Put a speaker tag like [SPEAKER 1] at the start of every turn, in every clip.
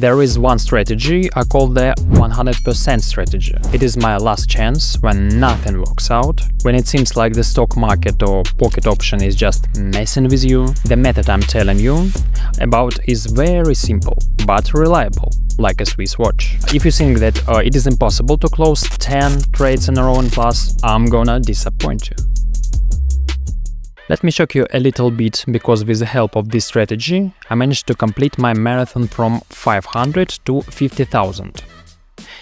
[SPEAKER 1] There is one strategy I call the 100% strategy. It is my last chance when nothing works out, when it seems like the stock market or pocket option is just messing with you. The method I'm telling you about is very simple but reliable, like a Swiss watch. If you think that it is impossible to close 10 trades in a row and plus, I'm gonna disappoint you. Let me shock you a little bit, because with the help of this strategy I managed to complete my marathon from 500 to 50,000.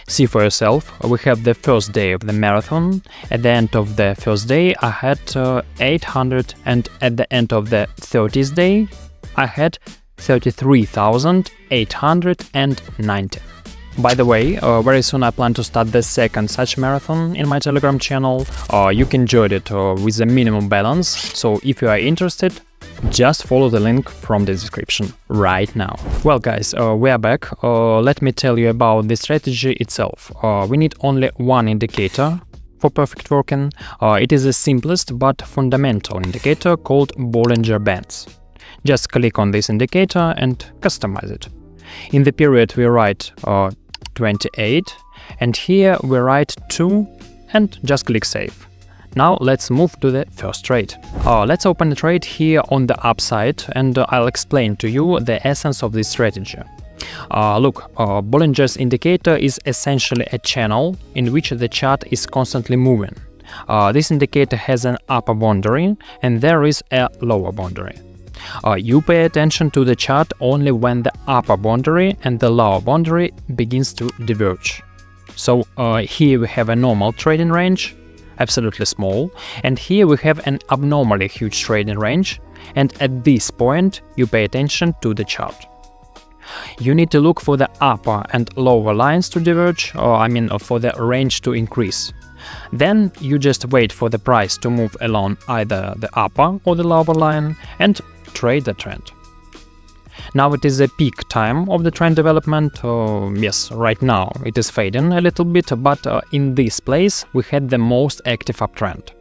[SPEAKER 1] See for yourself, we have the first day of the marathon. At the end of the first day I had 800, and at the end of the 30th day I had 33,890. By the way, very soon I plan to start the second such marathon in my Telegram channel. You can join it with a minimum balance, so if you are interested, just follow the link from the description right now. Well guys, we are back. Let me tell you about the strategy itself. We need only one indicator for perfect working. It is the simplest but fundamental indicator called Bollinger Bands. Just click on this indicator and customize it. In the period we write 28, and here we write 2 and just click save. Now let's move to the first trade. Let's open the trade here on the upside, and I'll explain to you the essence of this strategy. Look, Bollinger's indicator is essentially a channel in which the chart is constantly moving. This indicator has an upper boundary and there is a lower boundary. You pay attention to the chart only when the upper boundary and the lower boundary begins to diverge. So here we have a normal trading range, absolutely small, and here we have an abnormally huge trading range, and at this point you pay attention to the chart. You need to look for the upper and lower lines to diverge, for the range to increase. Then you just wait for the price to move along either the upper or the lower line and trade the trend. Now it is the peak time of the trend development. Yes, right now it is fading a little bit, but in this place we had the most active uptrend.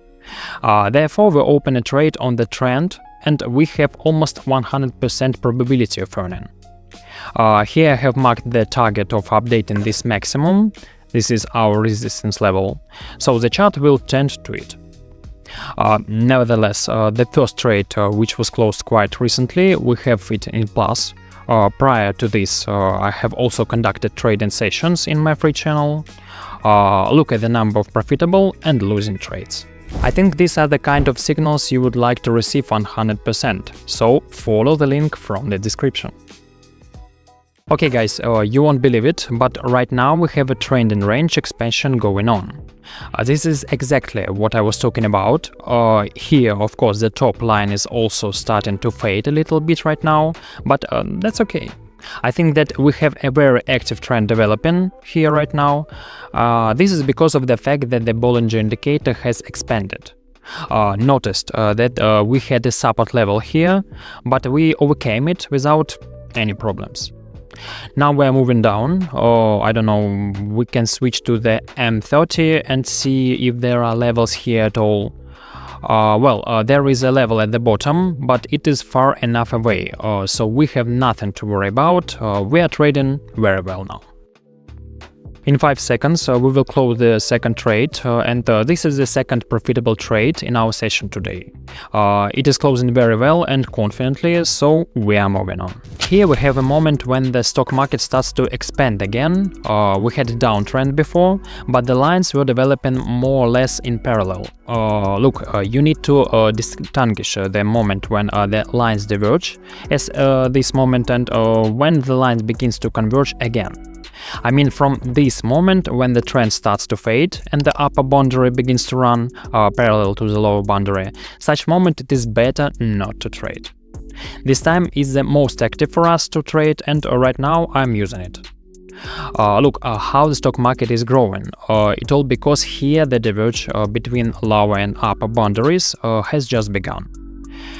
[SPEAKER 1] Therefore we open a trade on the trend and we have almost 100% probability of earning. Here I have marked the target of updating this maximum. This is our resistance level, so the chart will tend to it. Nevertheless, the first trade, which was closed quite recently, we have it in plus. Prior to this, I have also conducted trading sessions in my free channel. Look at the number of profitable and losing trades. I think these are the kind of signals you would like to receive 100%, so follow the link from the description. Okay guys, you won't believe it, but right now we have a trend and range expansion going on. This is exactly what I was talking about. Here, of course, the top line is also starting to fade a little bit right now, but that's okay. I think that we have a very active trend developing here right now. This is because of the fact that the Bollinger indicator has expanded. Noticed that we had a support level here, but we overcame it without any problems. Now we're moving down, I don't know, we can switch to the M30 and see if there are levels here at all. There is a level at the bottom, but it is far enough away, so we have nothing to worry about. We are trading very well now. In 5 seconds we will close the second trade, and this is the second profitable trade in our session today. It is closing very well and confidently, so we are moving on. Here we have a moment when the stock market starts to expand again. We had a downtrend before, but the lines were developing more or less in parallel. Look, you need to distinguish the moment when the lines diverge as this moment, and when the lines begins to converge again. I mean, from this moment when the trend starts to fade and the upper boundary begins to run parallel to the lower boundary, such moment it is better not to trade. This time is the most active for us to trade, and right now I'm using it. Look how the stock market is growing. It all because here the diverge between lower and upper boundaries has just begun.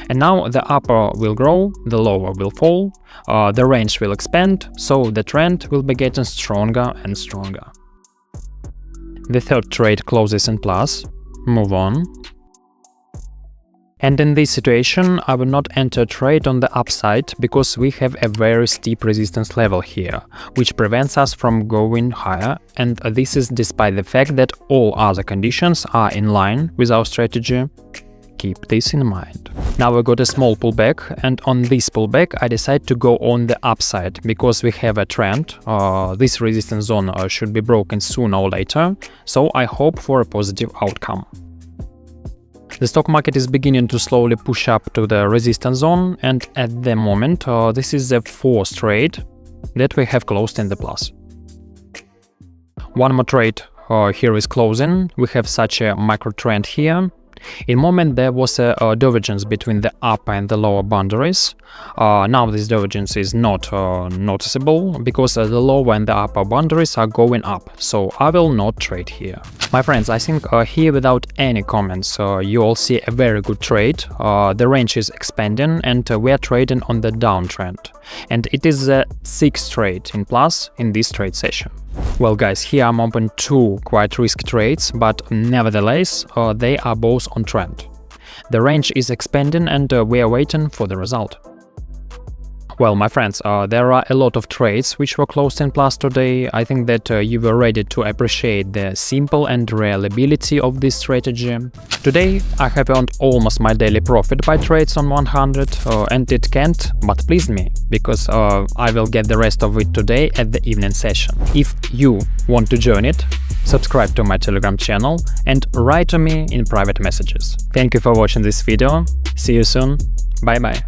[SPEAKER 1] And now the upper will grow, the lower will fall, the range will expand, so the trend will be getting stronger and stronger. The third trade closes in plus. Move on. And in this situation, I will not enter a trade on the upside because we have a very steep resistance level here, which prevents us from going higher, and this is despite the fact that all other conditions are in line with our strategy. Keep this in mind. Now we got a small pullback, and on this pullback I decide to go on the upside because we have a trend. This resistance zone should be broken sooner or later, so I hope for a positive outcome. The stock market is beginning to slowly push up to the resistance zone, and at the moment this is the fourth trade that we have closed in the plus. One more trade here is closing. We have such a microtrend here. In moment there was a divergence between the upper and the lower boundaries. Now this divergence is not noticeable because the lower and the upper boundaries are going up, so I will not trade here. My friends, I think here without any comments you all see a very good trade. The range is expanding and we are trading on the downtrend. And it is the 6th trade in plus in this trade session. Well guys, here I'm open 2 quite risky trades, but nevertheless they are both on trend. The range is expanding and we are waiting for the result. Well, my friends, there are a lot of trades which were closed in plus today. I think that you were ready to appreciate the simple and reliability of this strategy. Today I have earned almost my daily profit by trades on 100 and it can't but please me, because I will get the rest of it today at the evening session. If you want to join it, subscribe to my Telegram channel and write to me in private messages. Thank you for watching this video. See you soon. Bye bye.